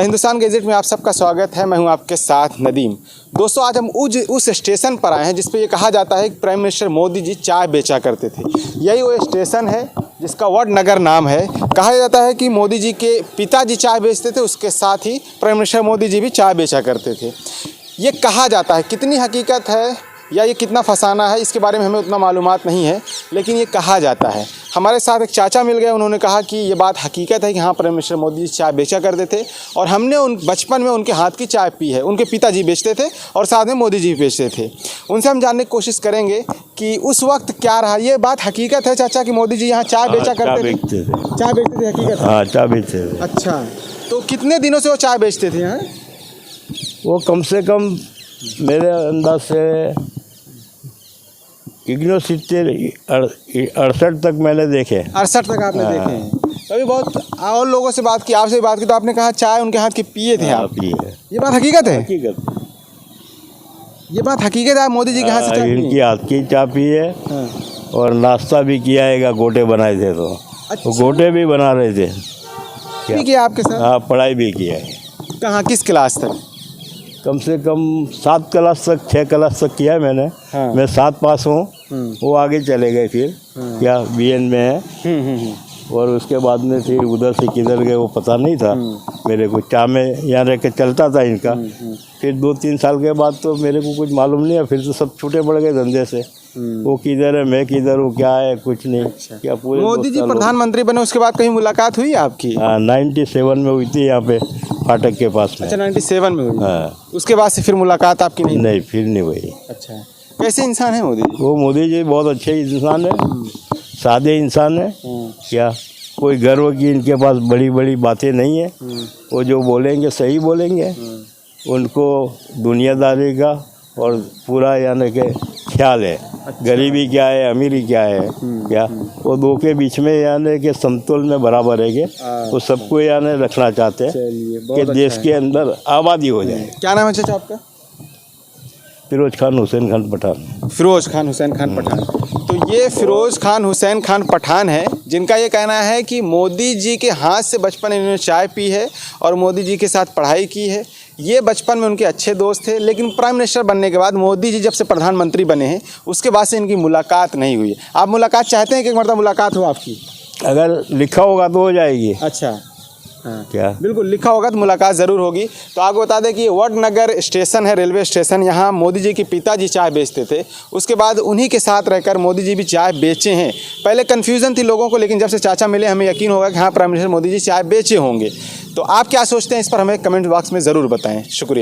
The Hindustan gadget में आप सबका स्वागत है। मैं हूं आपके साथ नदीम। दोस्तों, आज हम उस स्टेशन पर आए हैं जिस पे ये कहा जाता है कि प्राइम मिनिस्टर मोदी जी चाय बेचा करते थे। यही वो स्टेशन है जिसका वडनगर नाम है। कहा जाता है कि मोदी जी के पिताजी चाय बेचते थे, उसके साथ ही प्राइम मिनिस्टर मोदी जी भी चाय बेचा करते थे। ये कहा जाता है, कितनी हकीकत है या ये कितना फसाना है इसके बारे में हमें उतना मालूमात नहीं है, लेकिन ये कहा जाता है। हमारे साथ एक चाचा मिल गए, उन्होंने कहा कि ये बात हकीकत है कि हाँ, प्राइम मिनिस्टर मोदी जी चाय बेचा करते थे और हमने बचपन में उनके हाथ की चाय पी है। उनके पिताजी बेचते थे और साथ में मोदी जी बेचते थे। उनसे हम जानने की कोशिश करेंगे कि उस वक्त क्या रहा। ये बात हकीकत है चाचा कि मोदी जी यहाँ चाय बेचा करते थे? चाय बेचते थे, हकीकत? हाँ, चाय बेचते थे। अच्छा, तो कितने दिनों से वो चाय बेचते थे यहाँ? वो कम से कम मेरे अंदाज से 68 तक मैंने देखे। 68 तक आपने देखे हैं? तभी बहुत और लोगों से बात की, आपसे भी बात की, तो आपने कहा चाय उनके हाथ की पिए थे आप? पिए। ये बात हकीकत है? हकीकत। ये बात हकीकत है, आप मोदी जी के हाथ से चाय इनकी हाथ की चाय पिए। हाँ। और नाश्ता भी किया है, गोटे बनाए थे तो अच्छा। गोटे भी बना रहे थे। क्या किया आपके साथ? हाँ, पढ़ाई भी किया है। कहाँ, किस क्लास तक? कम से कम 7 क्लास तक, 6 क्लास तक किया है मैंने। हाँ। मैं 7 पास हूँ। वो आगे चले गए फिर। क्या BN में है। और उसके बाद में फिर उधर से किधर गए वो पता नहीं था मेरे को। चाय में यहाँ रह के चलता था इनका। फिर 2-3 साल के बाद तो मेरे को कुछ मालूम नहीं है। फिर तो सब छूटे पड़ गए धंधे से। वो किधर है, मैं किधर हूँ, क्या है, कुछ नहीं। अच्छा। क्या पूरे मोदी जी प्रधानमंत्री बने उसके बाद कहीं मुलाकात हुई आपकी? हाँ, 97 में हुई थी यहाँ पे फाटक के पास में। अच्छा, 97 में हुई? हाँ। उसके बाद से फिर मुलाकात आपकी नहीं? नहीं, फिर नहीं हुई। अच्छा, कैसे इंसान है मोदी जी? वो मोदी जी बहुत अच्छे इंसान है, सादे इंसान है। क्या कोई गर्व की इनके पास बड़ी बड़ी बातें नहीं है। वो जो बोलेंगे सही बोलेंगे। उनको दुनियादारी का और पूरा यानी के ख्याल है। अच्छा। गरीबी क्या है, अमीरी क्या है, क्या वो दो के बीच में यानी के समतोल में बराबर है। वो सबको यानी रखना चाहते हैं कि देश के अंदर आबादी हो जाए। क्या नाम है चाचा आपका? फिरोज खान हुसैन खान पठान। फिरोज खान हुसैन खान पठान। तो ये फिरोज खान हुसैन खान पठान है जिनका ये कहना है कि मोदी जी के हाथ से बचपन में इन्होंने चाय पी है और मोदी जी के साथ पढ़ाई की है। ये बचपन में उनके अच्छे दोस्त थे, लेकिन प्राइम मिनिस्टर बनने के बाद मोदी जी जब से प्रधानमंत्री बने हैं उसके बाद से इनकी मुलाकात नहीं हुई है। आप मुलाकात चाहते हैं कि एक मरतबा मुलाकात हो आपकी? अगर लिखा होगा तो हो जाएगी। अच्छा। हाँ, क्या बिल्कुल, लिखा होगा तो मुलाकात ज़रूर होगी। तो आपको बता दें कि वडनगर स्टेशन है, रेलवे स्टेशन। यहाँ मोदी जी के पिताजी चाय बेचते थे। उसके बाद उन्हीं के साथ रहकर मोदी जी भी चाय बेचे हैं। पहले कन्फ्यूज़न थी लोगों को, लेकिन जब से चाचा मिले हमें यकीन होगा कि हाँ, प्राइम मिनिस्टर मोदी जी चाय बेचे होंगे। तो आप क्या सोचते हैं इस पर हमें कमेंट बॉक्स में ज़रूर बताएँ। शुक्रिया।